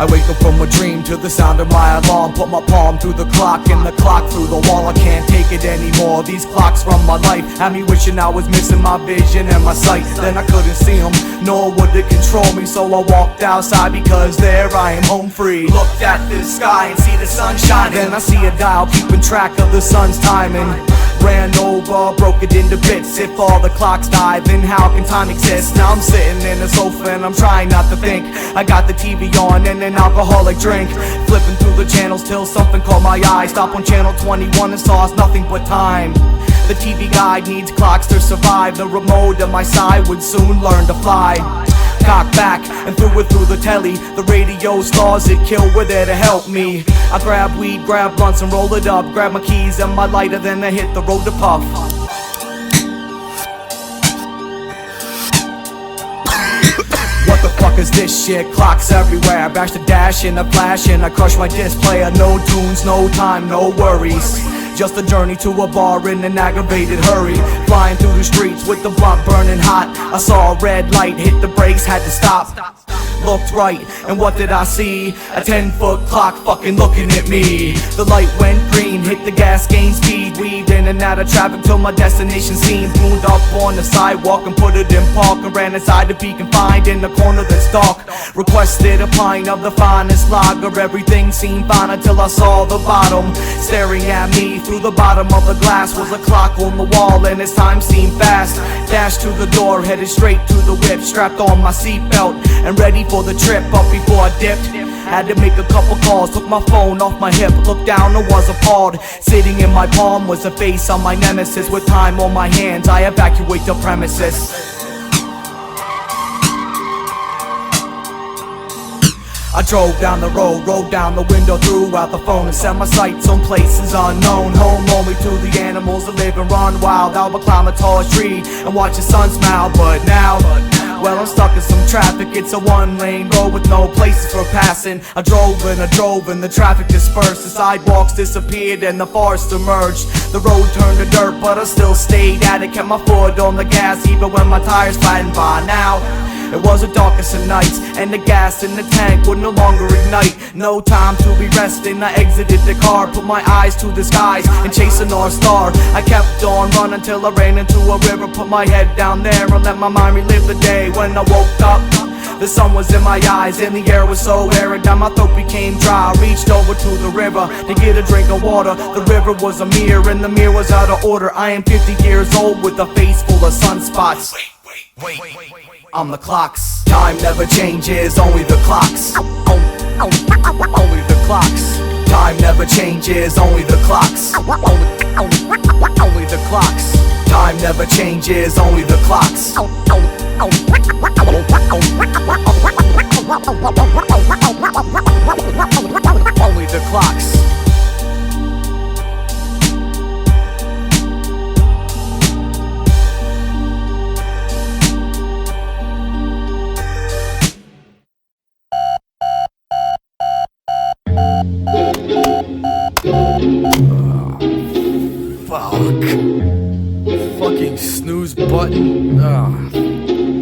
I wake up from a dream to the sound of my alarm. Put my palm through the clock and the clock through the wall. I can't take it anymore. These clocks from my life had me wishing I was missing my vision and my sight. Then I couldn't see them, nor would it control me. So I walked outside because there I am home free. Looked at the sky and see the sun shining. Then I see a dial keeping track of the sun's timing. Ran over, broke it into bits. If all the clocks die, then how can time exist? Now I'm sitting in the sofa and I'm trying not to think. I got the TV on and an alcoholic drink, flipping through the channels till something caught my eye. Stop on channel 21 and saw it's nothing but time. The TV guide needs clocks to survive. The remote at my side would soon learn to fly. Cock back and threw it through the telly. The radio stars it killed were there to help me. I grab weed, grab blunts and roll it up. Grab my keys and my lighter, then I hit the road to puff. What the fuck is this shit? Clocks everywhere. I bash the dash in a flash and I crush my disc player. No tunes, no time, no worries. Just a journey to a bar in an aggravated hurry. Flying through the streets with the blunt burning hot. I saw a red light, hit the brakes, had to stop. Looked right, and what did I see? A 10-foot clock fucking looking at me. The light went green, hit the gas, gained speed. Weaved in and out of traffic till my destination seemed. Moved up on the sidewalk and put it in park. And ran inside to be confined in the corner that's dark. Requested a pint of the finest lager. Everything seemed fine until I saw the bottom. Staring at me through the bottom of the glass was a clock on the wall, and as time seemed fast. Dashed to the door, headed straight to the whip. Strapped on my seatbelt and ready for the trip. But before I dipped, had to make a couple calls. Took my phone off my hip, looked down and was appalled. Sitting in my palm was the face on my nemesis. With time on my hands, I evacuate the premises. I drove down the road, rolled down the window, threw out the phone and set my sights on places unknown. Home only to the animals that live and run wild. I would climb a tall tree and watch the sun smile. But now, well, I'm stuck in some traffic. It's a one-lane road with no places for passing. I drove and the traffic dispersed. The sidewalks disappeared and the forest emerged. The road turned to dirt, but I still stayed at it. Kept my foot on the gas even when my tires flattened. By now, it was the darkest of nights, and the gas in the tank would no longer ignite. No time to be resting, I exited the car. Put my eyes to the skies and chased a North Star. I kept on running till I ran into a river. Put my head down there and let my mind relive the day. When I woke up, the sun was in my eyes and the air was so arid. Now my throat became dry. I reached over to the river to get a drink of water. The river was a mirror and the mirror was out of order. I am 50 years old with a face full of sunspots. Wait. I'm the clocks. Time never changes, only the clocks. Only the clocks. Time never changes, only the clocks. Only the clocks. Time never changes, only the clocks. Only the clocks. Fucking snooze button.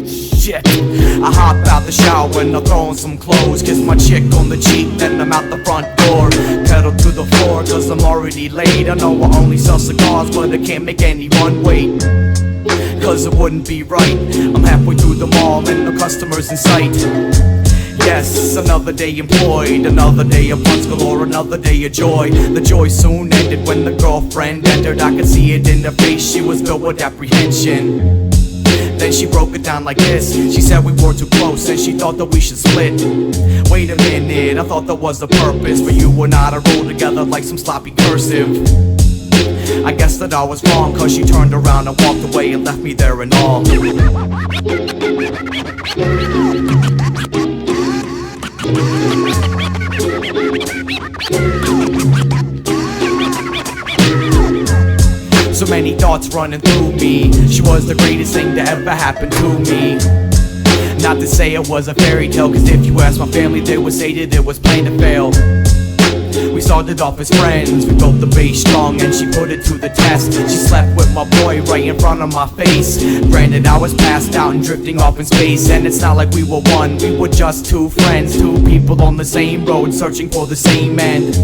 Shit. I hop out the shower and I throw on some clothes. Kiss my chick on the cheek, then I'm out the front door. Pedal to the floor cause I'm already late. I know I only sell cigars but I can't make anyone wait, cause it wouldn't be right. I'm halfway through the mall and no customers in sight. Yes, another day employed, another day of funds galore, another day of joy. The joy soon ended when the girlfriend entered. I could see it in her face, she was filled with apprehension. Then she broke it down like this. She said we were too close and she thought that we should split. Wait a minute, I thought that was the purpose for you and I to roll together like some sloppy cursive. I guess that I was wrong, cause she turned around and walked away and left me there and all. So many thoughts running through me. She was the greatest thing to ever happen to me. Not to say it was a fairy tale, cause if you ask my family they would say that it was plain to fail. We We started off as friends, we built the base strong and she put it to the test. She slept with my boy right in front of my face. Granted, I was passed out and drifting off in space, and it's not like we were one, we were just two friends, two people on the same road searching for the same end.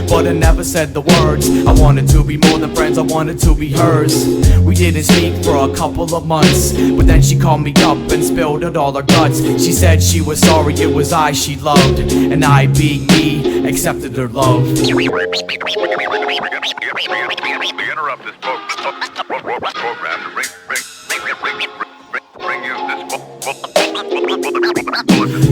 But I never said the words. I wanted to be more than friends, I wanted to be hers. We didn't speak for a couple of months, but then she called me up and spilled out all her guts. She said she was sorry, it was I she loved, and I, being me, accepted her love. We interrupt this program to bring you this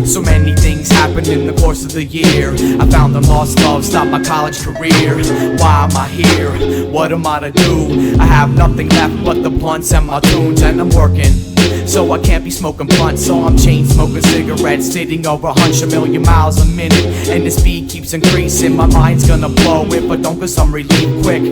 So many things happened in the course of the year. I found a lost love, stopped my college career. Why am I here? What am I to do? I have nothing left but the blunts and my tunes, and I'm working, so I can't be smoking blunts. So I'm chain smoking cigarettes, sitting over 100 million miles a minute, and the speed keeps increasing. My mind's gonna blow if I don't get some relief quick.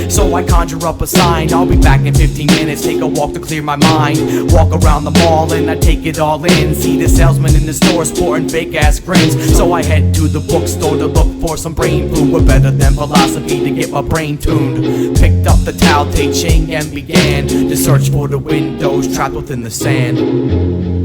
So I conjure up a sign, I'll be back in 15 minutes. Take a walk to clear my mind, walk around the mall and I take it all in. See the salesman in the store sporting fake ass grins. So I head to the bookstore to look for some brain food. We're better than philosophy to get my brain tuned. Picked up the Tao Te Ching and began to search for the windows trapped within the sand.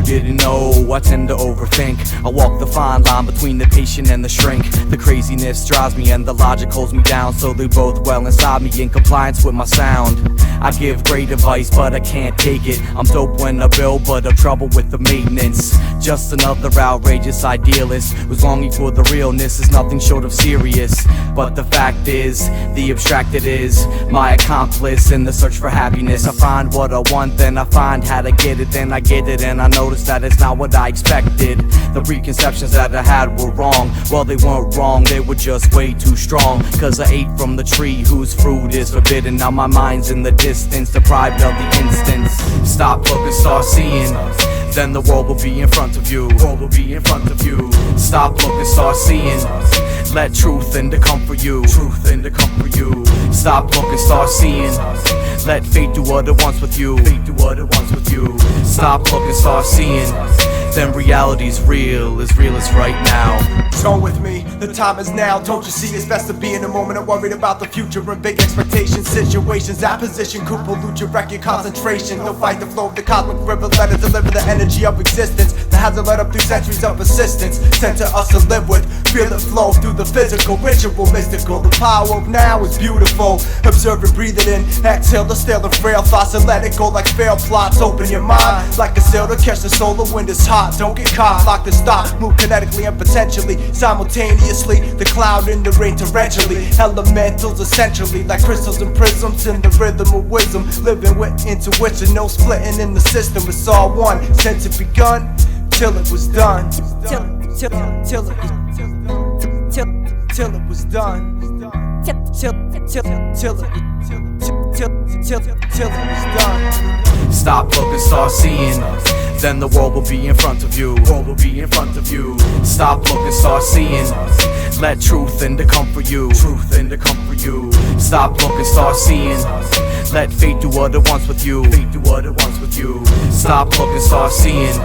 Didn't know, I tend to overthink. I walk the fine line between the patient and the shrink. The craziness drives me and the logic holds me down. So they both well inside me in compliance with my sound. I give great advice but I can't take it. I'm dope when I build but I'm trouble with the maintenance. Just another outrageous idealist who's longing for the realness is nothing short of serious. But the fact is, the abstracted is my accomplice in the search for happiness. I find what I want, then I find how to get it, then I get it, and I notice that it's not what I expected. The preconceptions that I had were wrong. Well, they weren't wrong, they were just way too strong. Cause I ate from the tree whose fruit is forbidden. Now my mind's in the distance, deprived of the instance. Stop looking, start seeing, then the world will be in front of you. World will be in front of you. Stop looking, start seeing, let truth in to come for you. Truth in to come for you. Stop looking, start seeing, let fate do what it wants with you. Fate do what it wants with you. Stop looking, start seeing, then reality's real as right now. Go with me, the time is now. Don't you see it's best to be in the moment and worried about the future and big expectations. Situations, that position could pollute your record concentration. Don't fight the flow of the cosmic river, let it deliver the energy of existence that hasn't let up through centuries of persistence. Sent to us to live with, feel it flow through the physical, ritual, mystical. The power of now is beautiful. Observe it, breathe it in, exhale the stale and frail thoughts and let it go like failed plots. Open your mind like a sail to catch the solar wind is hot. Don't get caught, lock the stop, move kinetically and potentially simultaneously. The cloud and the rain torrentially. Elementals essentially like crystals and prisms in the rhythm of wisdom. Living with intuition, no splitting in the system. It's all one since it begun till it was done. Till it was done. Till it was done. Stop looking, start seeing, then the world will be in front of you. World will be in front of you. Stop looking, start seeing, let truth in to come for you. Truth in to come for you. Stop looking, start seeing, let fate do what it wants with you. Fate do what it wants with you. Stop looking, start seeing,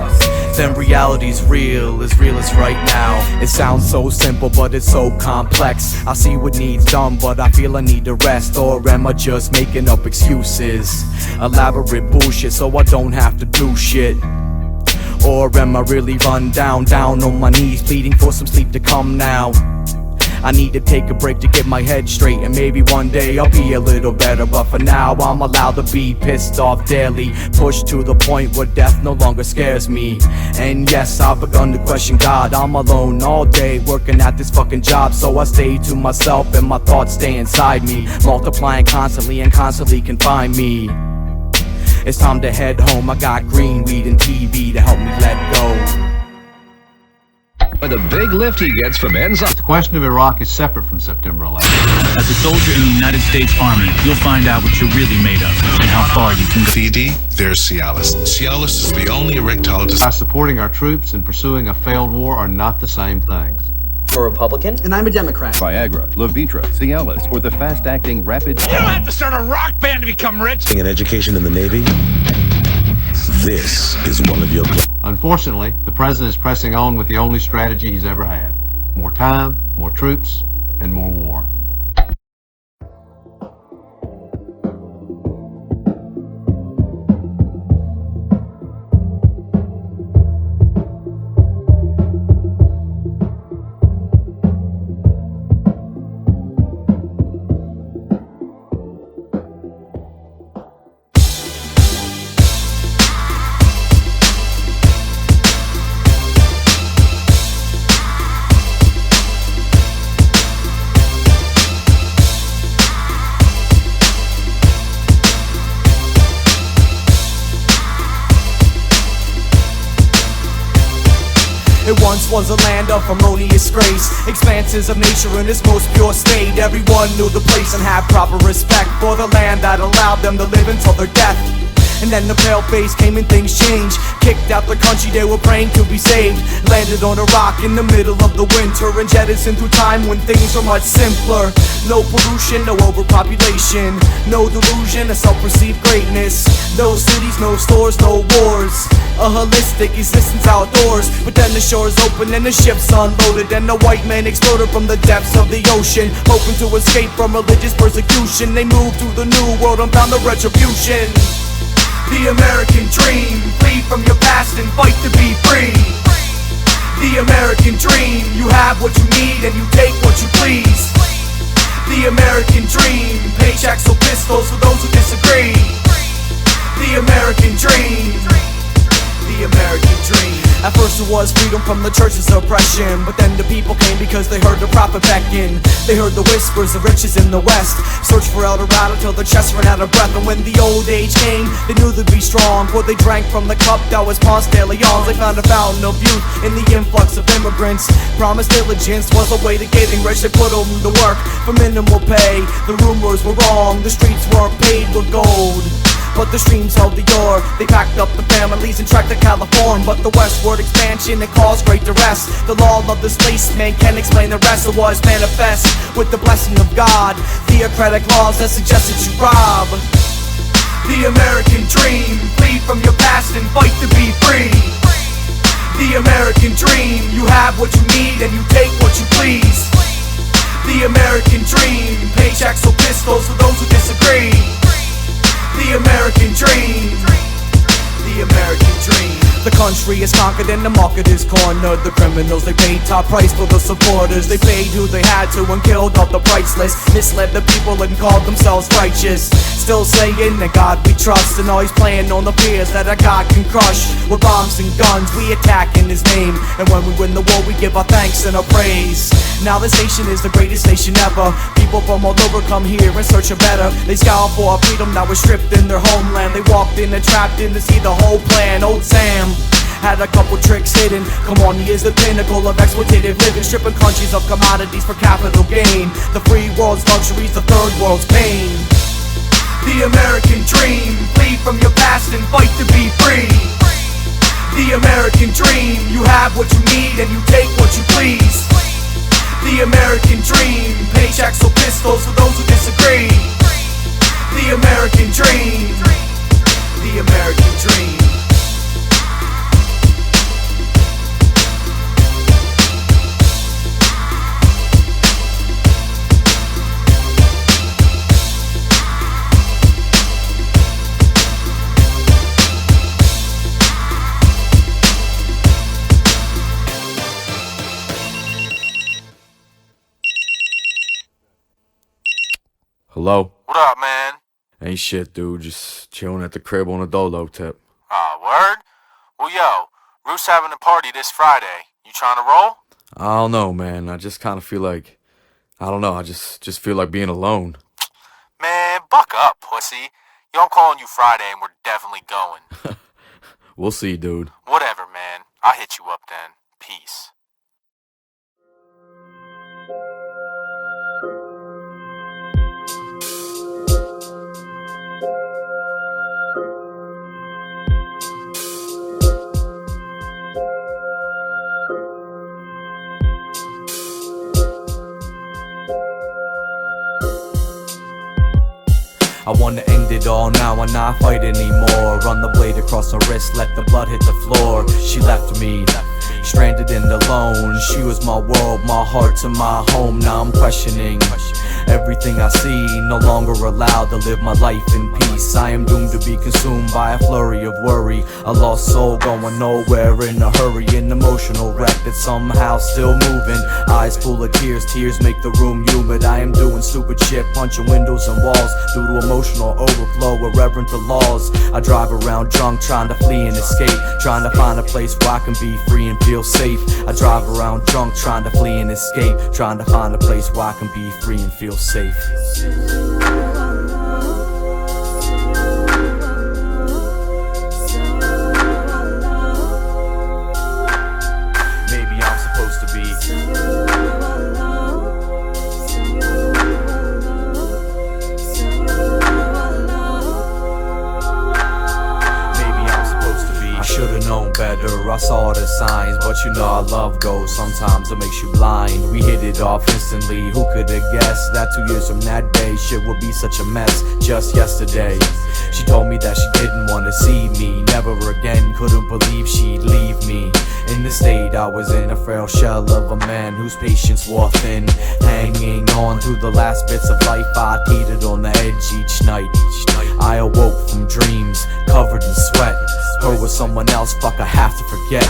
then reality's real as right now. It sounds so simple but it's so complex. I see what needs done but I feel I need to rest. Or am I just making up excuses? Elaborate bullshit so I don't have to do shit. Or am I really run down on my knees pleading for some sleep to come now? I need to take a break to get my head straight, and maybe one day I'll be a little better. But for now I'm allowed to be pissed off daily, pushed to the point where death no longer scares me. And yes, I've begun to question God. I'm alone all day working at this fucking job, so I stay to myself and my thoughts stay inside me, multiplying constantly and constantly confine me. It's time to head home, I got green weed and TV to help me let go. With a big lift he gets from enzymes. The question of Iraq is separate from September 11th. As a soldier in the United States Army, you'll find out what you're really made of and how far you can go. CD, there's Cialis. Cialis is the only erectile By supporting our troops and pursuing a failed war are not the same things. I'm a Republican. And I'm a Democrat. Viagra, Levitra, Cialis, or the fast-acting rapid... You don't have to start a rock band to become rich. An education in the Navy? This is one of your... Unfortunately, the president is pressing on with the only strategy he's ever had. More time, more troops, and more war. It once was a land of harmonious grace, expanses of nature in its most pure state. Everyone knew the place and had proper respect for the land that allowed them to live until their death. And then the pale face came and things changed. Kicked out the country, they were praying to be saved. Landed on a rock in the middle of the winter and jettisoned through time when things were much simpler. No pollution, no overpopulation, no delusion, a self-perceived greatness. No cities, no stores, no wars, a holistic existence outdoors. But then the shores opened and the ships unloaded, and the white man exploded from the depths of the ocean. Hoping to escape from religious persecution, they moved through the new world and found the retribution. The American dream, flee from your past and fight to be free. The American dream, you have what you need and you take what you please. The American dream, paychecks or pistols for those who disagree. The American dream, the American dream. At first it was freedom from the church's oppression, but then the people came because they heard the prophet beckon. They heard the whispers of riches in the west, searched for El Dorado till their chests ran out of breath. And when the old age came, they knew they'd be strong, for they drank from the cup that was Ponce de Leon's. They found a fountain of youth in the influx of immigrants. Promised diligence was a way to getting rich. They put them to work for minimal pay. The rumors were wrong, the streets weren't paved with gold, but the streams held the ore. They packed up the families and trekked to California, but the westward expansion it caused great duress. The law of displacement can't explain the rest. It was manifest with the blessing of God. Theocratic laws that suggested you rob. The American dream, flee from your past and fight to be free. The American dream, you have what you need and you take what you please. The American dream, paychecks or pistols for those who disagree. The American dream, the American dream. The country is conquered and the market is cornered. The criminals, they paid top price for the supporters. They paid who they had to and killed off the priceless. Misled the people and called themselves righteous. Still saying that God we trust, and always playing on the fears that a God can crush. With bombs and guns we attack in His name, and when we win the war we give our thanks and our praise. Now this nation is the greatest nation ever. People from all over come here in search of better. They scour for our freedom, now we're stripped in their homeland. They walked in and trapped in to see the whole plan. Old Sam had a couple tricks hidden. Come on, he is the pinnacle of exploitative living, stripping countries of commodities for capital gain. The free world's luxuries, the third world's pain. The American dream, flee from your past and fight to be free. The American dream, you have what you need and you take what you please. The American dream, paychecks or pistols for those who disagree. The American dream, the American dream. Hello? What up, man? Ain't shit, dude. Just chilling at the crib on a dolo tip. Word? Well, yo, Roos having a party this Friday. You trying to roll? I don't know, man. I just kind of feel like... I don't know. I just feel like being alone. Man, buck up, pussy. Yo, I'm calling you Friday and we're definitely going. We'll see, dude. Whatever, man. I'll hit you up then. Peace. I wanna end it all now and not fight anymore. Run the blade across her wrist, let the blood hit the floor. She left me, stranded and alone. She was my world, my heart to my home. Now I'm questioning everything I see, no longer allowed to live my life in peace. I am doomed to be consumed by a flurry of worry. A lost soul going nowhere in a hurry. An emotional wreck that's somehow still moving. Eyes full of tears, tears make the room humid. I am doing stupid shit, punching windows and walls due to emotional overflow, irreverent to laws. I drive around drunk, trying to flee and escape, trying to find a place where I can be free and feel safe. I drive around drunk, trying to flee and escape, trying to find a place where I can be free and feel safe. Maybe I'm supposed to be. Should've known better, I saw the signs, but you know how love goes, sometimes it makes you blind. We hit it off instantly, who could've guessed that 2 years from that day, shit would be such a mess. Just yesterday, she told me that she didn't wanna see me, never again, couldn't believe she'd leave me. In the state I was in, a frail shell of a man whose patience wore thin, hanging on through the last bits of life. I teetered on the edge each night. I awoke from dreams, covered in sweat. Her with someone else, fuck, I have to forget.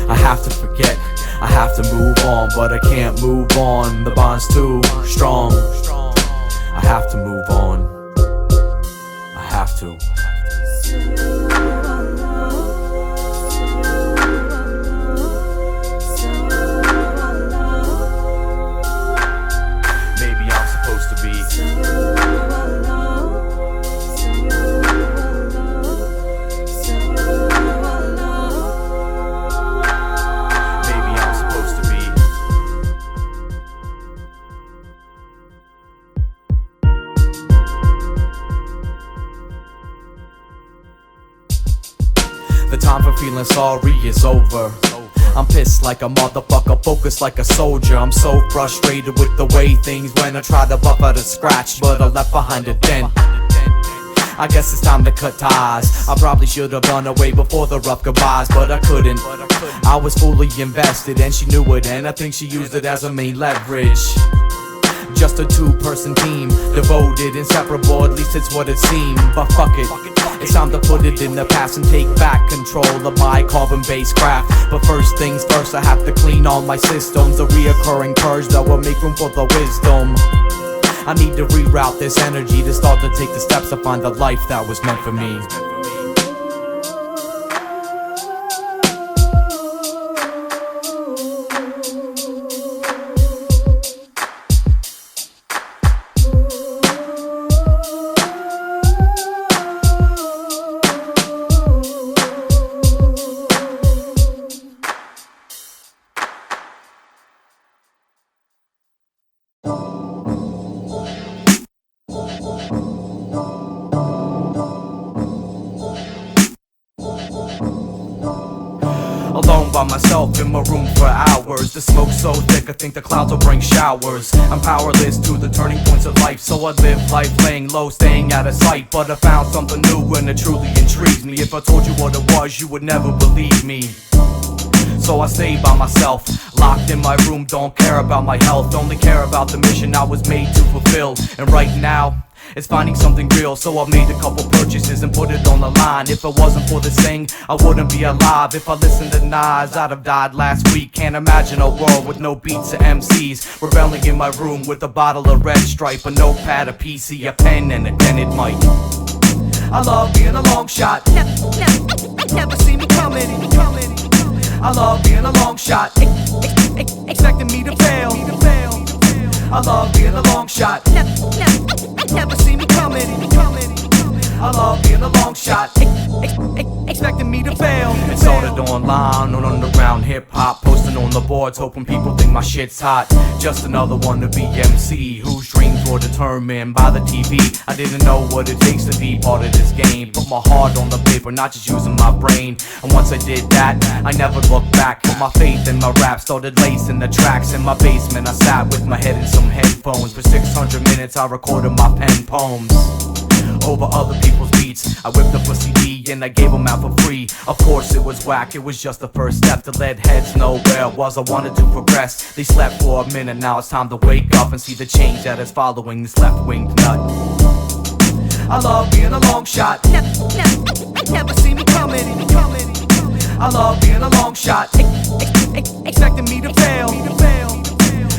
I have to forget, I have to move on, but I can't move on. The bond's too strong. I have to move on. I have to. Maybe I'm supposed to be. The time for feeling sorry is over. I'm pissed like a motherfucker, focused like a soldier. I'm so frustrated with the way things went. I tried to buff out a scratch, but I left behind a dent. I guess it's time to cut ties. I probably should have run away before the rough goodbyes, but I couldn't. I was fully invested and she knew it, and I think she used it as a main leverage. Just a two-person team, devoted, inseparable, at least it's what it seemed. But fuck it, it's time to put it in the past and take back control of my carbon-based craft. But first things first, I have to clean all my systems, the reoccurring purge that will make room for the wisdom. I need to reroute this energy to start to take the steps to find the life that was meant for me. Alone by myself in my room for hours. The smoke's so thick I think the clouds will bring showers. I'm powerless to the turning points of life, so I live life laying low, staying out of sight. But I found something new and it truly intrigues me. If I told you what it was, you would never believe me. So I stay by myself, locked in my room, don't care about my health, only care about the mission I was made to fulfill. And right now, it's finding something real, so I made a couple purchases and put it on the line. If it wasn't for this thing, I wouldn't be alive. If I listened to Nas, I'd have died last week. Can't imagine a world with no beats or MCs. Rebelling in my room with a bottle of Red Stripe, a notepad, a PC, a pen, and a dented mic. I love being a long shot, never see me coming. I love being a long shot, expecting me to fail. I love being a long shot, never see me coming. I love being a long shot, expecting me to fail. It started online on underground hip-hop, posting on the boards, hoping people think my shit's hot. Just another one to be MC, whose dreams were determined by the TV. I didn't know what it takes to be part of this game. Put my heart on the paper, not just using my brain. And once I did that, I never looked back. Put my faith in my rap, started lacing the tracks. In my basement, I sat with my head in some headphones. For 600 minutes, I recorded my pen poems over other people's beats. I whipped up a CD and I gave them out for free. Of course it was whack, it was just the first step to let heads know where it was I wanted to progress. They slept for a minute, now it's time to wake up and see the change that is following this left-winged nut. I love being a long shot, never see me coming. I love being a long shot, expecting me to fail.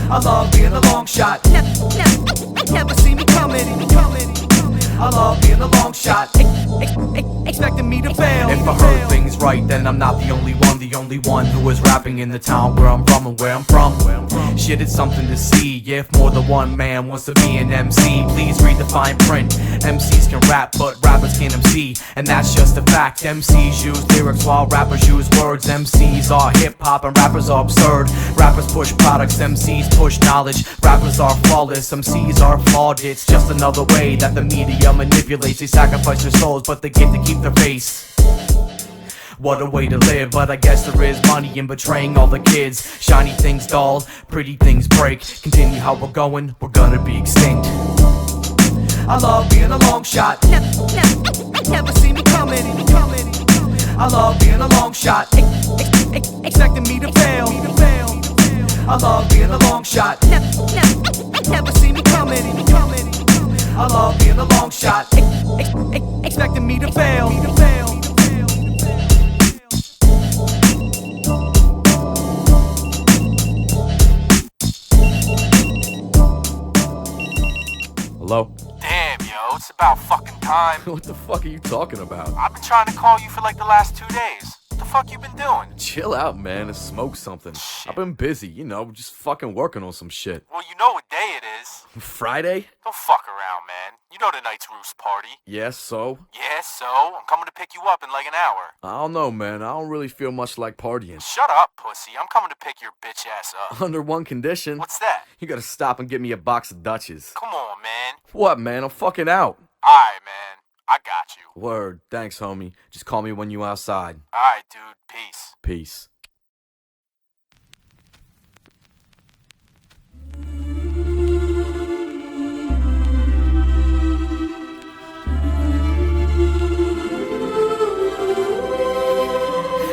I love being a long shot, never see me coming. I love being a long shot, expecting me to fail. If I heard things right, then I'm not the only one who is rapping in the town where I'm from and where I'm from. Shit, it's something to see. If more than one man wants to be an MC, please read the fine print. MCs can rap, but rappers can't MC, and that's just a fact. MCs use lyrics while rappers use words. MCs are hip-hop and rappers are absurd. Rappers push products, MCs push knowledge. Rappers are flawless, MCs are flawed. It's just another way that the media manipulates. They sacrifice their souls, but they get to keep their face. What a way to live, but I guess there is money in betraying all the kids. Shiny things dull, pretty things break. Continue how we're going, we're gonna be extinct. I love being a long shot, never see me coming. I love being a long shot, expecting me to fail. I love being a long shot, never see me coming. I love being a long shot, expecting me to fail. Hello? Damn, yo, it's about fucking time. What the fuck are you talking about? I've been trying to call you for like the last 2 days. What the fuck you been doing? Chill out, man, and smoke something. Shit. I've been busy, you know, just fucking working on some shit. Well, you know what day it is. Friday? Don't fuck around, man. You know tonight's Roost party. Yes, so? Yeah, so? I'm coming to pick you up in like an hour. I don't know, man. I don't really feel much like partying. Shut up, pussy. I'm coming to pick your bitch ass up. Under one condition. What's that? You gotta stop and get me a box of Dutches. Come on, man. What, man? I'm fucking out. Alright, man. I got you. Word. Thanks, homie. Just call me when you outside. Alright, dude. Peace. Peace.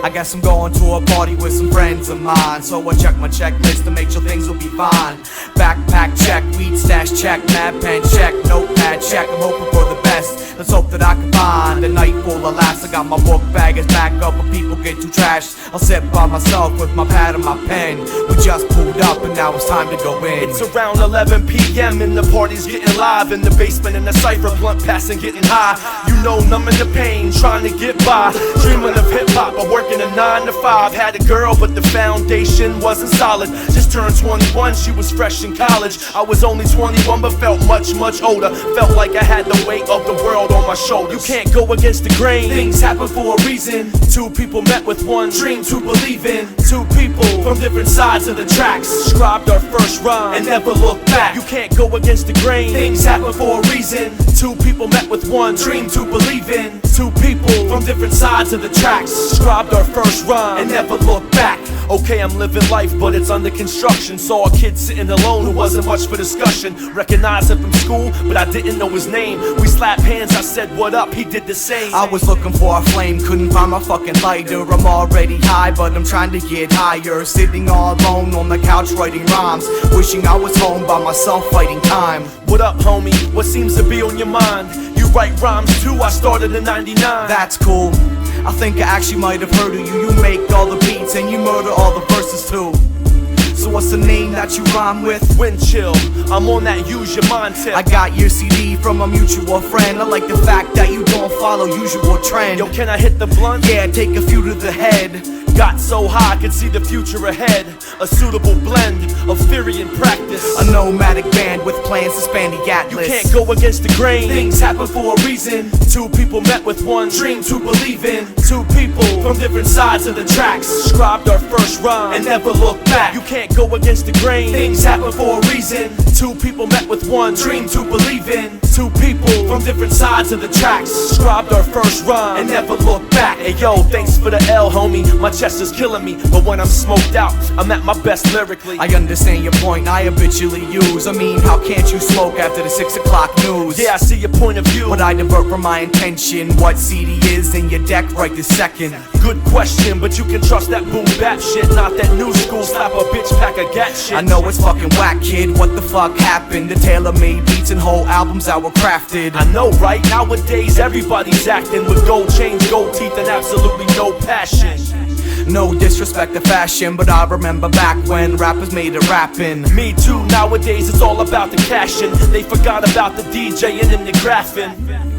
I guess I'm going to a party with some friends of mine, so I check my checklist to make sure things will be fine. Backpack check, weed stash check, mad pen check, notepad check. I'm hoping for the best. Let's hope that I can find a night full of laughs. I got my book bag as backup when people get too trashed. I'll sit by myself with my pad and my pen. We just pulled up and now it's time to go in. It's around 11 p.m. and the party's getting live. In the basement in the cypher, blunt passing, getting high. You know, numbing the pain, trying to get by. Dreaming of hip-hop, I working a 9 to 5. Had a girl, but the foundation wasn't solid. Just turned 21, she was fresh in college. I was only 21, but felt much, much older. Felt like I had the weight of the world on my shoulders. You can't go against the grain, things happen for a reason. Two people met with one dream to believe in. Two people from different sides of the tracks scribed our first rhyme and never looked back. You can't go against the grain, things happen for a reason. Two people met with one dream to believe in. Two people from different sides of the tracks scribed our first rhyme and never looked back. Okay, I'm living life, but it's under construction. Saw a kid sitting alone who wasn't much for discussion. Recognized him from school, but I didn't know his name. We slapped hands, I said what up, he did the same. I was looking for a flame, couldn't find my fucking lighter. I'm already high, but I'm trying to get higher. Sitting all alone on the couch writing rhymes, wishing I was home by myself fighting time. What up, homie? What seems to be on your mind? You write rhymes too, I started in 99. That's cool. I think I actually might have heard of you. You make all the beats and you murder all the verses too. So what's the name that you rhyme with? Wind chill, I'm on that use your mind tip. I got your CD from a mutual friend. I like the fact that you don't follow usual trend. Yo, can I hit the blunt? Yeah, take a few to the head. Got so high, I could see the future ahead. A suitable blend of theory and practice. A nomadic band with plans to span the atlas. You can't go against the grain. Things happen for a reason. Two people met with one dream to believe in. Two people from different sides of the tracks scribed our first rhyme and never look back. You can't go against the grain. Things happen for a reason. Two people met with one dream to believe in. Two people from different sides of the tracks scribed our first rhyme and never look back. Hey yo, thanks for the L, homie. My chest is killing me, but when I'm smoked out, I'm at my best lyrically. I understand your point, I habitually use. I mean, how can't you smoke after the 6 o'clock news? Yeah, I see your point of view, but I divert from my intention. What CD is in your deck right this second? Good question, but you can trust that boom bap shit, not that new school slap a bitch pack a gat shit. I know it's fucking whack, kid. What the fuck happened? The tailor-made beats and whole albums that were crafted. I know, right? Nowadays everybody's acting with gold chains, gold teeth, and absolutely no passion. No disrespect to fashion, but I remember back when rappers made it rapping. Me too, nowadays it's all about the cashin'. They forgot about the DJing and the graphing.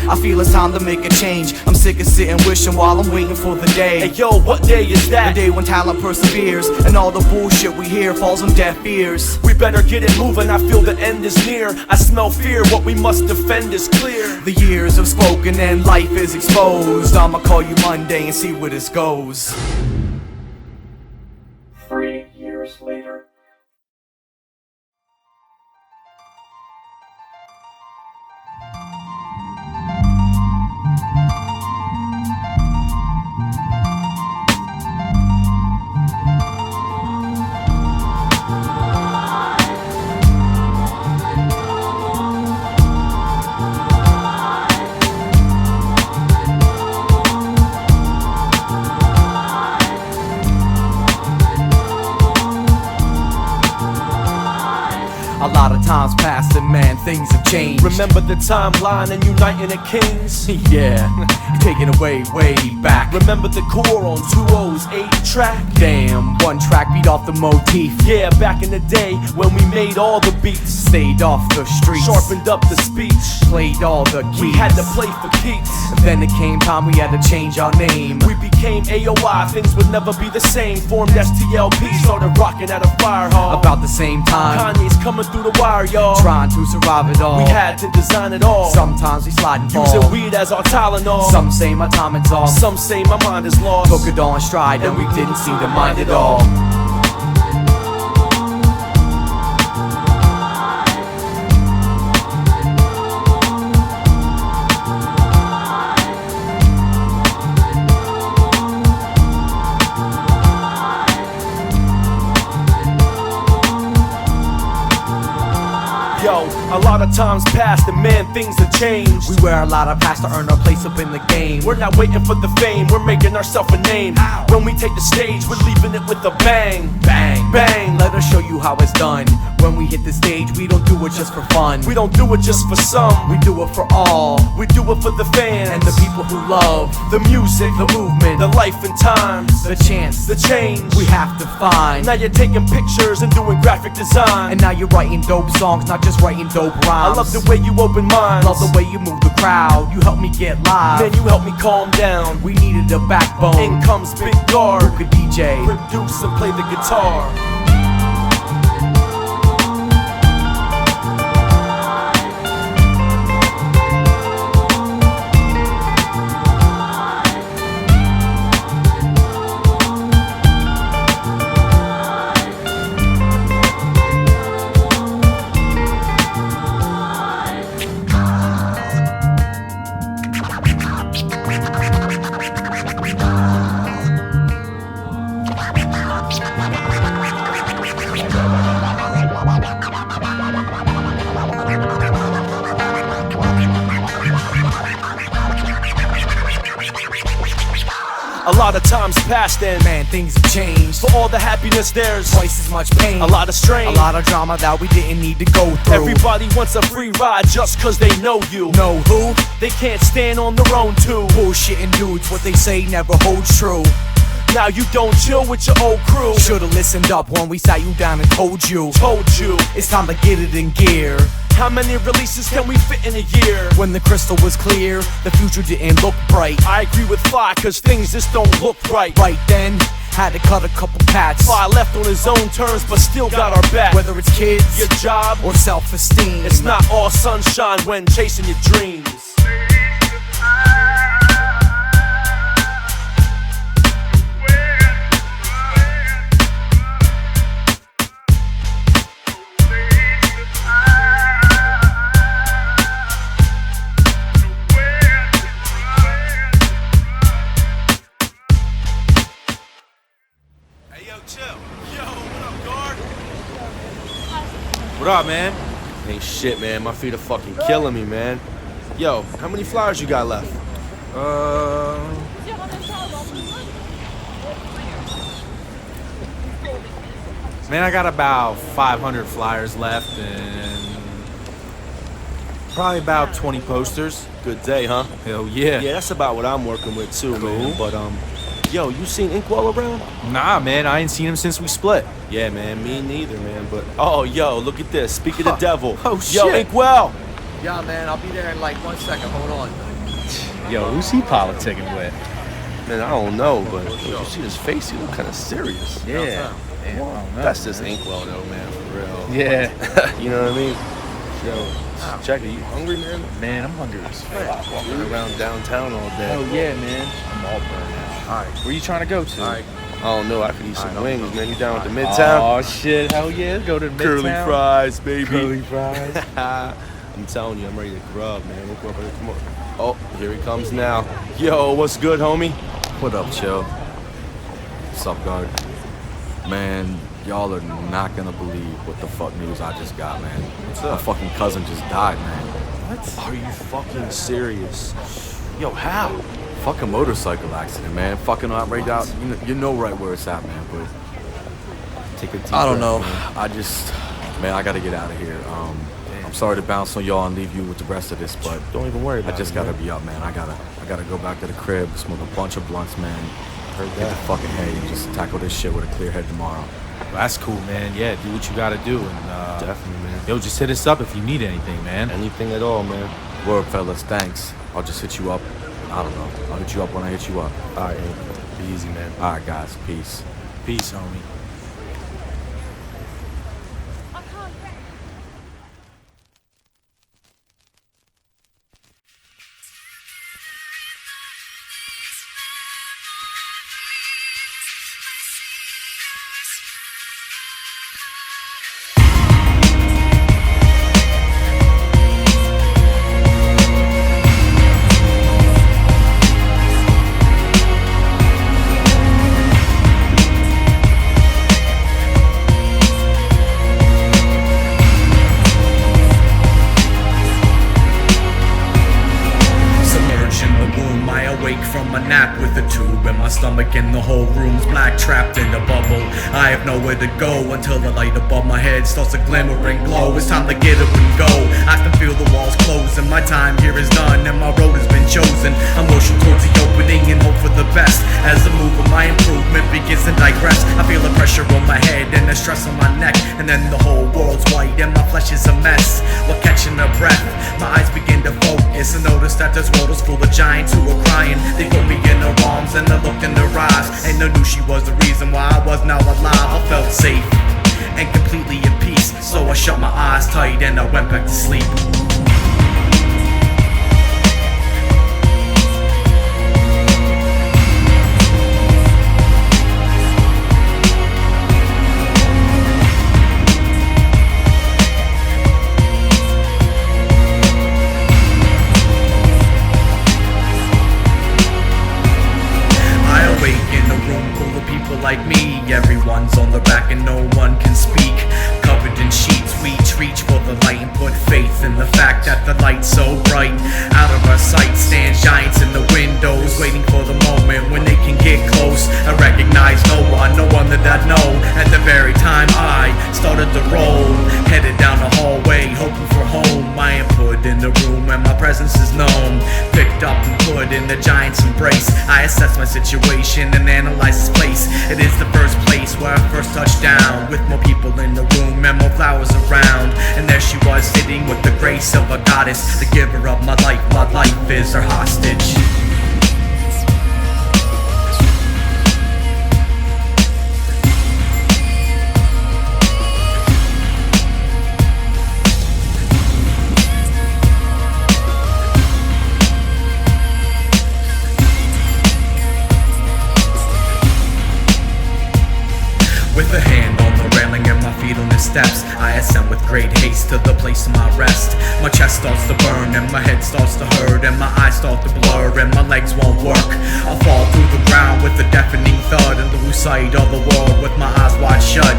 I feel it's time to make a change. I'm sick of sitting wishing while I'm waiting for the day. Hey yo, what day is that? The day when talent perseveres and all the bullshit we hear falls on deaf ears. We better get it moving, I feel the end is near. I smell fear, what we must defend is clear. The years have spoken and life is exposed. I'ma call you Monday and see where this goes. 3 years later. A lot of times passed and man, things have changed. Remember the timeline and uniting the kings? Yeah, taking away way back. Remember the core on 2-0's 8-track? Damn, one track beat off the motif. Yeah, back in the day when we made all the beats. Stayed off the streets, sharpened up the speech, played all the keys. We had to play for keeps. Then it came time we had to change our name. We became AOI, things would never be the same. Formed STLP, started rocking at a fire hall. About the same time, Kanye's coming through the wire, y'all. Trying to survive it all. We had to design it all. Sometimes we slide and fall. Using weed as our Tylenol. Some say my timing's off. Some say my mind is lost. Took it all in stride and we didn't seem to mind it all. Yo, a lot of times passed and man, things have changed. We wear a lot of hats to earn our place up in the game. We're not waiting for the fame, we're making ourselves a name. When we take the stage, we're leaving it with a bang. Bang, bang. Let us show you how it's done. When we hit the stage, we don't do it just for fun. We don't do it just for some. We do it for all. We do it for the fans and the people who love the music, the movement, the life and times, the chance, the change we have to find. Now you're taking pictures and doing graphic design. And now you're writing dope songs, not just writing dope rhymes. I love the way you open minds. Love the way you move the crowd. You help me get live. Man, you help me calm down. We needed a backbone. In comes Big Guard, who could DJ, produce and play the guitar. A lot of times passed and man, things have changed. For all the happiness there's twice as much pain. A lot of strain, a lot of drama that we didn't need to go through. Everybody wants a free ride just cause they know you. Know who? They can't stand on their own too. Bullshitting dudes, what they say never holds true. Now you don't chill with your old crew. Should've listened up when we sat you down and told you. It's time to get it in gear. How many releases can we fit in a year? When the crystal was clear, the future didn't look bright. I agree with Fly, cause things just don't look right. Right then, Had to cut a couple cats. Fly left on his own terms, but still got our back. Whether it's kids, your job, or self-esteem, it's not all sunshine when chasing your dreams. What up, man? Ain't shit, man. My feet are fucking killing me, man. Yo, how many flyers you got left? Man, I got about 500 flyers left and probably about 20 posters. Good day, huh? Hell yeah. Yeah, that's about what I'm working with too, man. But yo, you seen Inkwell around? Nah, man, I ain't seen him since we split. Yeah, man, me neither, man. But oh, yo, look at this. Speak of the devil. Oh yo, shit. Inkwell. Yeah, man, I'll be there in like 1 second. Hold on. Yo, who's he politicking with? Man, I don't know, but you see his face? He look kind of serious. Yeah. Damn, I don't know, that's just Inkwell, though, man, for real. Yeah. You know what I mean? Yo, Jack, are you hungry, man? Man, I'm hungry as fuck. Walking around downtown all day. Oh yeah, man. I'm all burned out. All right, where you trying to go to? All right. I don't know. I could eat some wings, man. You down with the Midtown? Oh shit, hell yeah. Let's go to the Midtown. Curly fries, baby. Curly fries. I'm telling you, I'm ready to grub, man. Come on. Oh, here he comes now. Yo, what's good, homie? What up, Chill? What's up, guard? Man, y'all are not gonna believe what the fuck news I just got, man. What's My up? fucking cousin just died, man. What? Are you fucking serious? Yo, how? Fucking motorcycle accident, man. Fucking right out. You know right where it's at, man. But take a deep I don't breath, know. Man. I gotta get out of here. I'm sorry to bounce on y'all and leave you with the rest of this, but don't even worry about it. I just gotta be up, man. I gotta go back to the crib, smoke a bunch of blunts, man. Hit the fucking hay and just tackle this shit with a clear head tomorrow. Well, that's cool, man. Yeah, do what you gotta do, and definitely, man. Yo, just hit us up if you need anything, man. Anything at all, man. Word, fellas. Thanks. I'll just hit you up. I don't know. I'll hit you up when I hit you up. All right, be easy, man. All right, guys. Peace. Peace, homie. Stomach and the whole room's black, trapped in a bubble. I have nowhere to go until the light above my head starts to glimmer and glow. It's time to get up and go. I can feel the walls closing. My time here is done and my road has been chosen. I'm motion towards the opening and hope for the best. As the move of my improvement begins to digress, I feel the pressure on my head and the stress on my neck. And then the whole world's white and my flesh is a mess. While catching a breath, my eyes begin to focus and notice that this world is full of giants who are crying. They put me in their arms and I looked in their eyes, and I knew she was the reason why I was now alive. I felt safe and completely at peace, so I shut my eyes tight and I went back to sleep. Like me, everyone's on the back and no one can speak. Covered in sheets, we reach for the light and put faith in the fact that the light's so bright. Out of our sight stand giants in the windows, waiting for the moment when they can get close. I recognize no one that I know. At the very time I started to roll, headed down the hallway, hoping for home. I am put in the room and my presence is known. Picked up and put in the giant's embrace. I assess my situation and analyze this place. It is the first place where I first touched down, with more people in the room and more flowers around. And there she was, sitting with the grace of a goddess, the giver of my life. My life is her hostage. I ascend with great haste to the place of my rest. My chest starts to burn and my head starts to hurt, and my eyes start to blur and my legs won't work. I'll fall through the ground with a deafening thud and lose sight of the world with my eyes wide shut.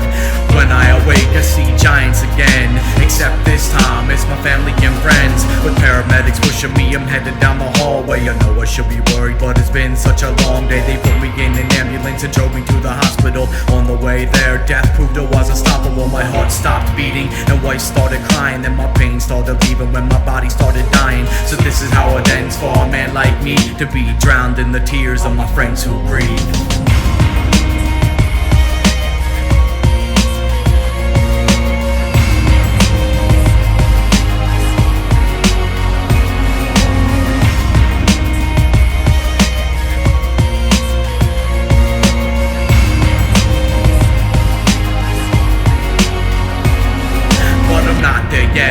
When I awake I see giants again, except this time it's my family and friends. With paramedics pushing me, I'm headed down the hallway. I know I should be worried, but it's been such a long day. They put me in an ambulance and drove me to the hospital. On the way there, death proved it was unstoppable. My heart stopped beating and wife started crying, and my pain started leaving when my body started dying. So this is how it ends for a man like me, to be drowned in the tears of my friends who grieve.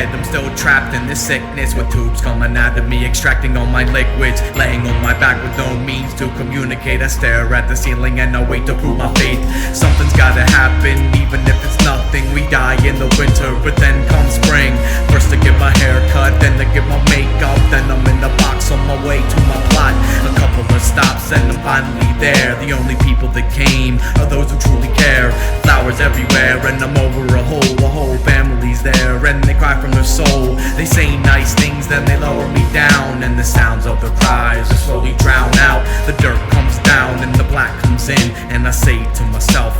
I'm still trapped in this sickness, with tubes coming out of me, extracting all my liquids. Laying on my back with no means to communicate, I stare at the ceiling and I wait to prove my faith. Something's gotta happen, even if it's nothing. We die in the winter, but then comes spring. First to get my hair cut, then to get my makeup, then I'm in the box on my way to my plot. A couple of stops and I'm finally there. The only people that came are those who truly care. Flowers everywhere and I'm over a whole family's there, and they cry from their soul. They say nice things, then they lower me down, and the sounds of their cries are slowly drowned out. The dirt comes down and the black comes in, and I say to myself,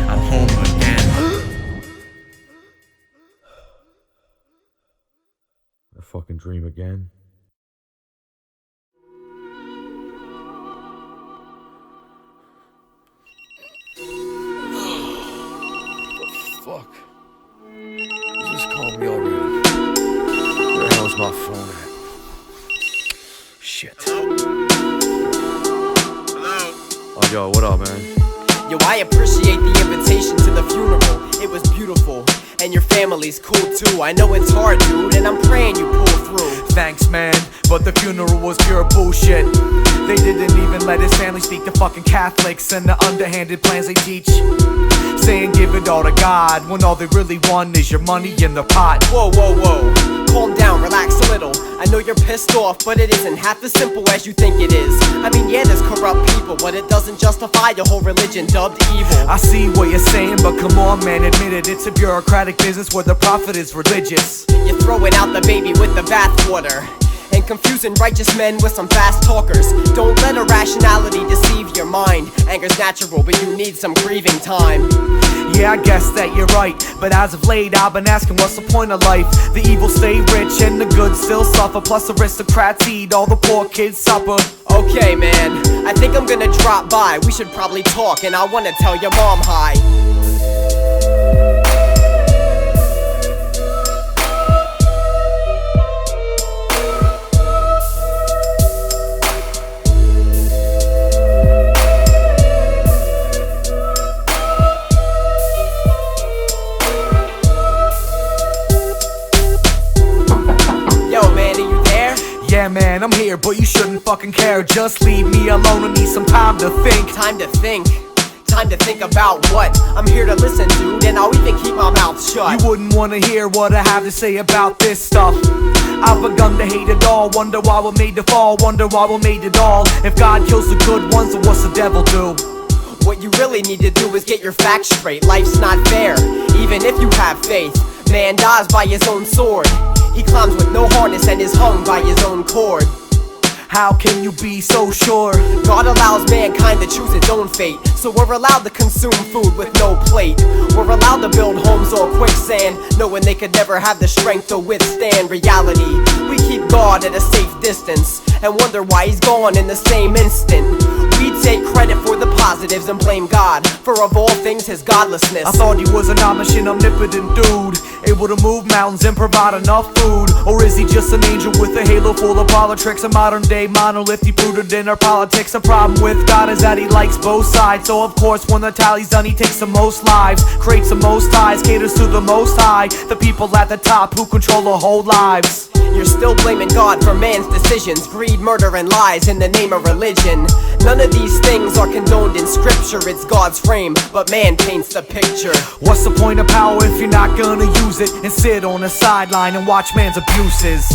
I'm home again. A fucking dream again. What the fuck? You just called me already. Where the hell's my phone at? Shit. Hello? Oh, yo, what up, man? Yo, I appreciate the invitation to the funeral. It was beautiful, and your family's cool too. I know it's hard, dude, and I'm praying you pull through. Thanks, man, but the funeral was pure bullshit. They didn't even let his family speak to fucking Catholics and the underhanded plans they teach, saying give it all to God, when all they really want is your money in the pot. Whoa, whoa, whoa, calm down, relax a little. I know you're pissed off, but it isn't half as simple as you think it is. I mean, yeah, there's corrupt people, but it doesn't justify your whole religion dubbed evil. I see what you're saying, but come on, man, admit it. It's a bureaucratic business where the prophet is religious. You're throwing out the baby with the bathwater, and confusing righteous men with some fast talkers. Don't let irrationality deceive your mind. Anger's natural, but you need some grieving time. Yeah, I guess that you're right, but as of late I've been asking what's the point of life. The evil stay rich and the good still suffer, plus aristocrats eat, all the poor kids supper. Okay, man, I think I'm gonna drop by. We should probably talk, and I wanna tell your mom hi. Yeah, man, I'm here, but you shouldn't fucking care. Just leave me alone, I need some time to think. Time to think? Time to think about what? I'm here to listen, dude, and I'll even keep my mouth shut. You wouldn't wanna hear what I have to say about this stuff. I've begun to hate it all, wonder why we're made to fall, wonder why we're made it all. If God kills the good ones, then what's the devil do? What you really need to do is get your facts straight. Life's not fair, even if you have faith. Man dies by his own sword. He climbs with no harness and is hung by his own cord. How can you be so sure? God allows mankind to choose its own fate, so we're allowed to consume food with no plate. We're allowed to build homes on quicksand, knowing they could never have the strength to withstand reality. We keep God at a safe distance and wonder why he's gone in the same instant. We take credit for the positives and blame God for, of all things, his godlessness. I thought he was an omniscient, omnipotent dude, able to move mountains and provide enough food. Or is he just an angel with a halo full of politics? A modern day monolith, he rooted in our politics. The problem with God is that he likes both sides. So of course when the tally's done, he takes the most lives, creates the most ties, caters to the most high, the people at the top who control the whole lives. You're still blaming God for man's decisions, greed, murder, and lies in the name of religion. None of these these things are condoned in scripture. It's God's frame, but man paints the picture. What's the point of power if you're not gonna use it and sit on the sideline and watch man's abuses?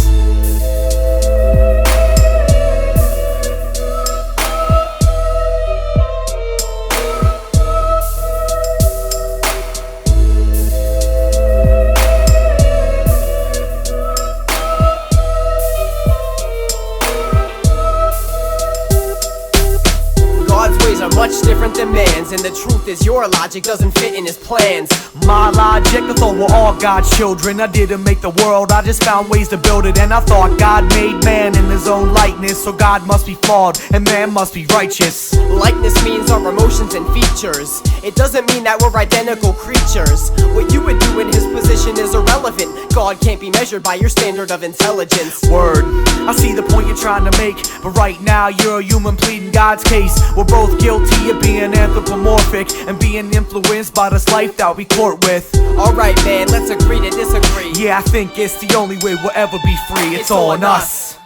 Are much different than man's, and the truth is your logic doesn't fit in his plans. My logic, I thought we're all God's children. I didn't make the world, I just found ways to build it. And I thought God made man in his own likeness, so God must be flawed and man must be righteous. Likeness means our emotions and features. It doesn't mean that we're identical creatures. What you would do in his position is irrelevant. God can't be measured by your standard of intelligence. Word, I see the point you're trying to make, but right now you're a human pleading God's case. We're both guilty of being anthropomorphic and being influenced by this life that we court with. Alright man, let's agree to disagree. Yeah, I think it's the only way we'll ever be free. It's on us.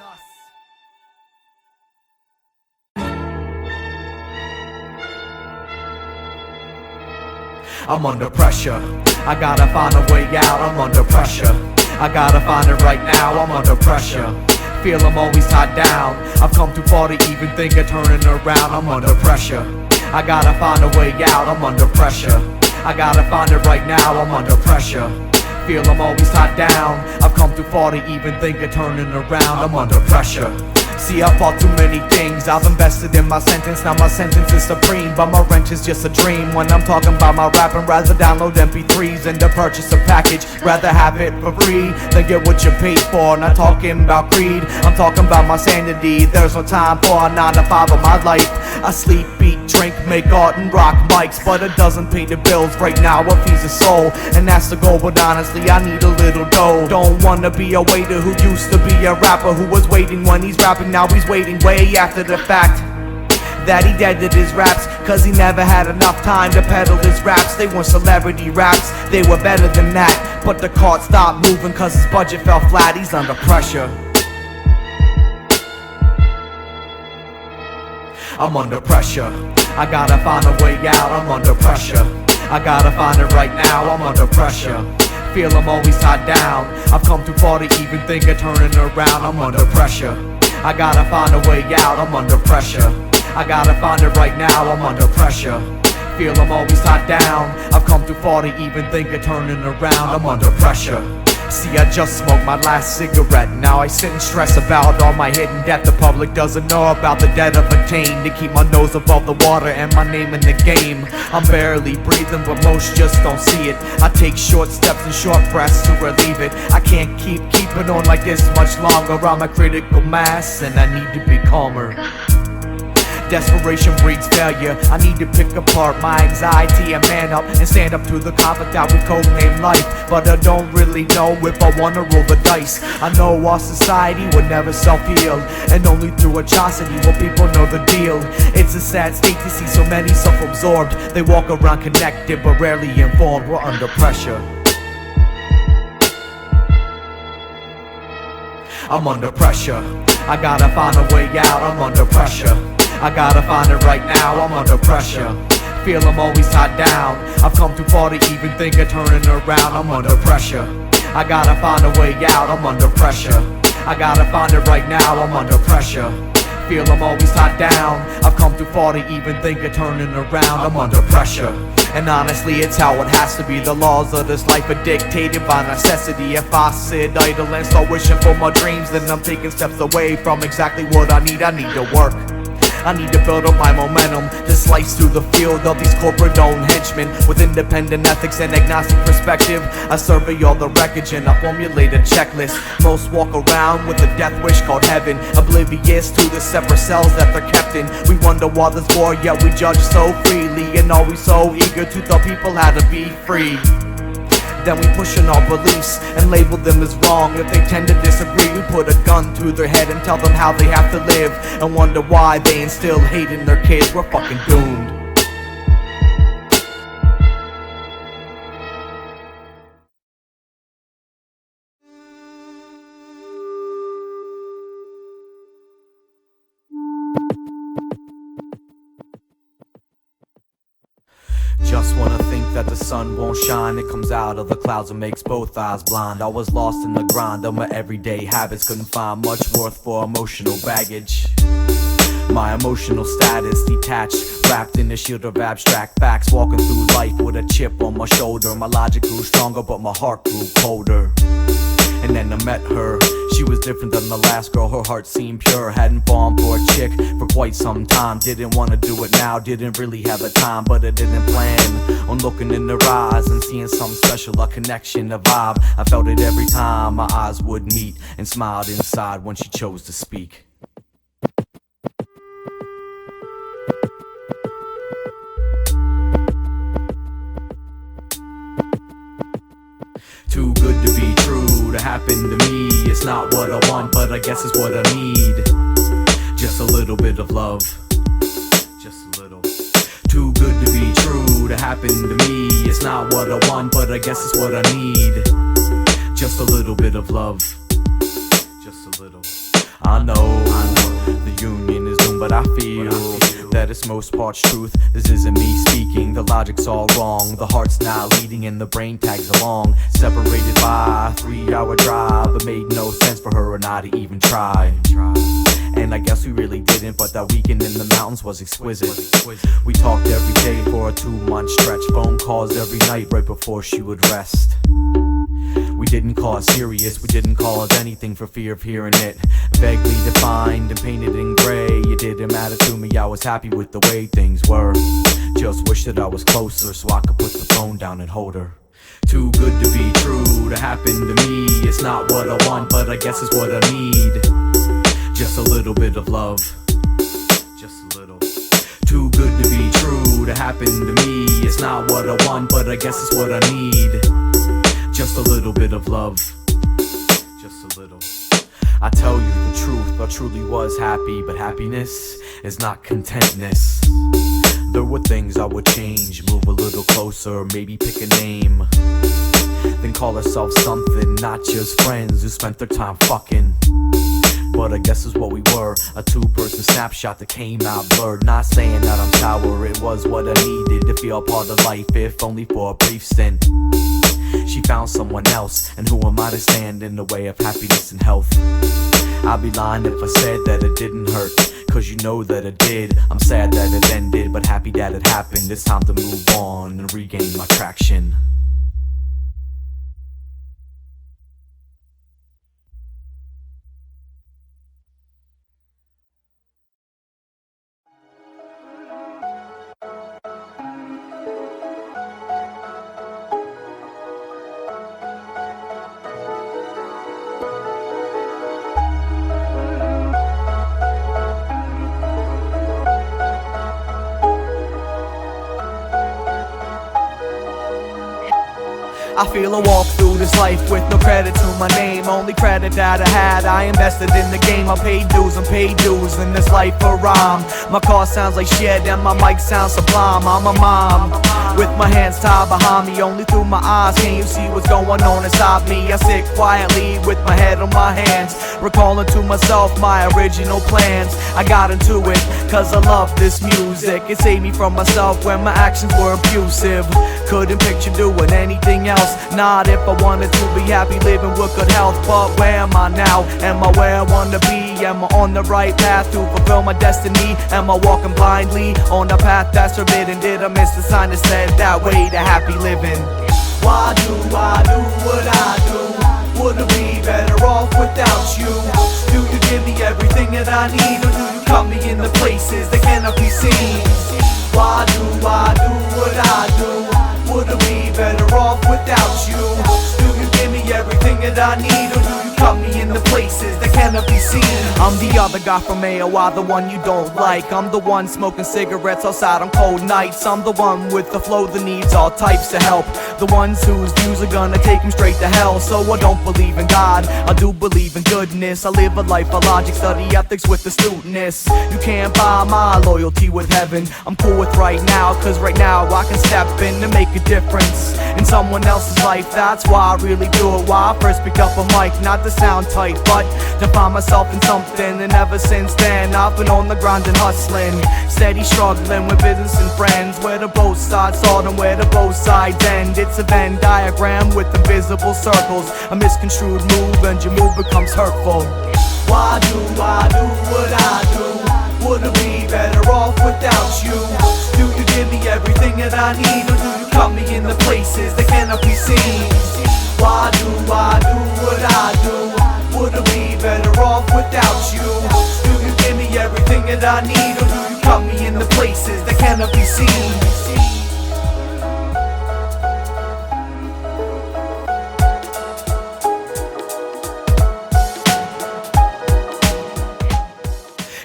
I'm under pressure, I gotta find a way out. I'm under pressure, I gotta find it right now. I'm under pressure, feel I'm always tied down. I've come too far to even think of turning around. I'm under pressure, I gotta find a way out. I'm under pressure, I gotta find it right now. I'm under pressure, feel I'm always tied down. I've come too far to even think of turning around. I'm under pressure. See, I fought too many things. I've invested in my sentence, now my sentence is supreme. But my wrench is just a dream. When I'm talking about my rapping, rather download MP3s and to purchase a package. Rather have it for free than get what you paid for. Not talking about greed, I'm talking about my sanity. There's no time for a 9 to 5 of my life. I sleep, eat, drink, make art and rock mics, but it doesn't pay the bills right now. It feeds the soul, and that's the goal. But honestly, I need a little dough. Don't wanna be a waiter who used to be a rapper who was waiting when he's rapping. Now he's waiting way after the fact that he deaded his raps, cause he never had enough time to peddle his raps. They weren't celebrity raps, they were better than that. But the cart stopped moving cause his budget fell flat. He's under pressure, I'm under pressure, I gotta find a way out. I'm under pressure, I gotta find it right now. I'm under pressure, feel I'm always tied down. I've come too far to even think of turning around. I'm under pressure, I gotta find a way out. I'm under pressure, I gotta find it right now. I'm under pressure, feel I'm always tied down. I've come too far to even think of turning around. I'm under pressure. See, I just smoked my last cigarette. Now I sit and stress about all my hidden debt. The public doesn't know about the debt I've attained to keep my nose above the water and my name in the game. I'm barely breathing, but most just don't see it. I take short steps and short breaths to relieve it. I can't keep keeping on like this much longer. I'm a critical mass and I need to be calmer. Desperation breeds failure. I need to pick apart my anxiety and man up and stand up to the conflict that we codename life. But I don't really know if I wanna roll the dice. I know our society will never self-heal, and only through atrocity will people know the deal. It's a sad state to see so many self-absorbed. They walk around connected but rarely informed. We're under pressure, I'm under pressure, I gotta find a way out. I'm under pressure, I gotta find it right now. I'm under pressure, feel I'm always tied down. I've come too far to even think of turning around. I'm under pressure, I gotta find a way out. I'm under pressure, I gotta find it right now. I'm under pressure, feel I'm always tied down. I've come too far to even think of turning around. I'm under pressure, and honestly it's how it has to be. The laws of this life are dictated by necessity. If I sit idle and start wishing for my dreams, then I'm taking steps away from exactly what I need. I need to work, I need to build up my momentum to slice through the field of these corporate-owned henchmen. With independent ethics and agnostic perspective, I survey all the wreckage and I formulate a checklist. Most walk around with a death wish called heaven, oblivious to the separate cells that they're kept in. We wonder why there's war, yet we judge so freely, and always so eager to tell people how to be free. Then we push in our beliefs and label them as wrong. If they tend to disagree, we put a gun to their head and tell them how they have to live, and wonder why they instill hate in their kids. We're fucking doomed. must wanna think that the sun won't shine. It comes out of the clouds and makes both eyes blind. I was lost in the grind of my everyday habits. Couldn't find much worth for emotional baggage. My emotional status detached, wrapped in a shield of abstract facts. Walking through life with a chip on my shoulder. My logic grew stronger but my heart grew colder. And then I met her. She was different than the last girl, her heart seemed pure. Hadn't fallen for a chick for quite some time. Didn't wanna do it now, didn't really have the time. But I didn't plan on looking in her eyes and seeing something special, a connection, a vibe. I felt it every time my eyes would meet, and smiled inside when she chose to speak. Too good to be true to happen to me. It's not what I want, but I guess it's what I need. Just a little bit of love. Just a little. Too good to be true to happen to me. It's not what I want, but I guess it's what I need. Just a little bit of love. Just a little. I know the union is doomed, but I feel that it's most parts truth. This isn't me speaking, the logic's all wrong. The heart's not leading and the brain tags along. Separated by a 3-hour drive. It made no sense for her and I to even try. And I guess we really didn't, but that weekend in the mountains was exquisite. We talked every day for a 2-month stretch. Phone calls every night right before she would rest. We didn't call it serious, we didn't call it anything for fear of hearing it vaguely defined and painted in gray. It didn't matter to me, I was happy with the way things were. Just wish that I was closer so I could put the phone down and hold her. Too good to be true to happen to me. It's not what I want, but I guess it's what I need. Just a little bit of love. Just a little. Too good to be true to happen to me. It's not what I want, but I guess it's what I need. Just a little bit of love. Just a little. I tell you the truth, I truly was happy, but happiness is not contentness. There were things I would change, move a little closer, maybe pick a name, then call ourselves something, not just friends who spent their time fucking. But I guess it's what we were, a 2-person snapshot that came out blurred. Not saying that I'm sour, it was what I needed to feel part of life, if only for a brief stint. She found someone else, and who am I to stand in the way of happiness and health? I'd be lying if I said that it didn't hurt, cause you know that it did. I'm sad that it ended, but happy that it happened. It's time to move on and regain my traction. I feel a walk through this life with no credit to my name. Only credit that I had, I invested in the game. I paid dues in this life for rhyme. My car sounds like shit and my mic sounds sublime. I'm a mom with my hands tied behind me. Only through my eyes can you see what's going on inside me. I sit quietly with my head on my hands, recalling to myself my original plans. I got into it cause I love this music. It saved me from myself when my actions were abusive. Couldn't picture doing anything else, not if I wanted to be happy living with good health. But where am I now? Am I where I wanna be? Am I on the right path to fulfill my destiny? Am I walking blindly on a path that's forbidden? Did I miss the sign that said that way to happy living? Why do I do what I do? Wouldn't be better off without you? Do you give me everything that I need, or do you cut me in the places that cannot be seen? Why do I do what I do? Wouldn't be better off without you? Do you give me everything that I need, or do you cut me in the places that cannot be seen? I'm the other guy from AOI, the one you don't like. I'm the one smoking cigarettes outside on cold nights. I'm the one with the flow that needs all types of help, the ones whose views are gonna take him straight to hell. So I don't believe in God, I do believe in goodness. I live a life of logic, study ethics with astuteness. You can't buy my loyalty with heaven. I'm cool with right now, cause right now I can step in and make a difference in someone else's life. That's why I really do it, why I first pick up a mic. Not to never sound tight, but to find myself in something. And ever since then I've been on the grind and hustling, steady struggling with business and friends. Where the both sides start and where the both sides end. It's a Venn diagram with invisible circles. A misconstrued move and your move becomes hurtful. Why do what I do? Wouldn't be better off without you? Do you give me everything that I need, or do you cut me in the places that cannot be seen? Why do what I do? Wouldn't be better off without you? Do you give me everything that I need, or do you cut me in the places that cannot be seen?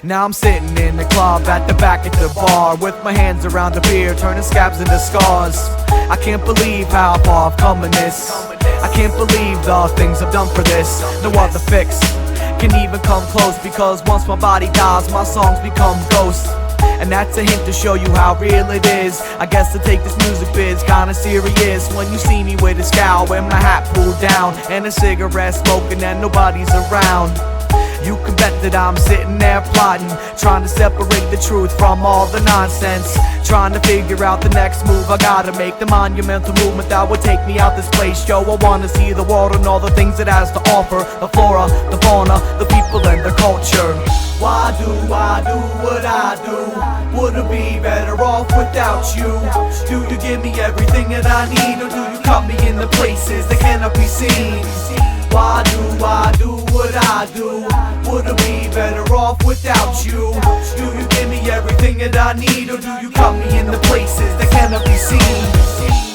Now I'm sitting in the club at the back of the bar, with my hands around the beer, turning scabs into scars. I can't believe how far I've come in this. I can't believe the things I've done for this. No other fix can even come close, because once my body dies, my songs become ghosts. And that's a hint to show you how real it is. I guess to take this music biz kinda serious when you see me with a scowl, with my hat pulled down and a cigarette smoking and nobody's around. You can bet that I'm sitting there plotting, trying to separate the truth from all the nonsense, trying to figure out the next move I gotta make, the monumental movement that would take me out this place. Yo, I wanna see the world and all the things it has to offer, the flora, the fauna, the people and the culture. Why do what I do? Wouldn't be better off without you? Do you give me everything that I need, or do you cut me in the places that cannot be seen? Why do what I do? Wouldn't be better off without you? Do you give me everything that I need, or do you cut me in the places that cannot be seen?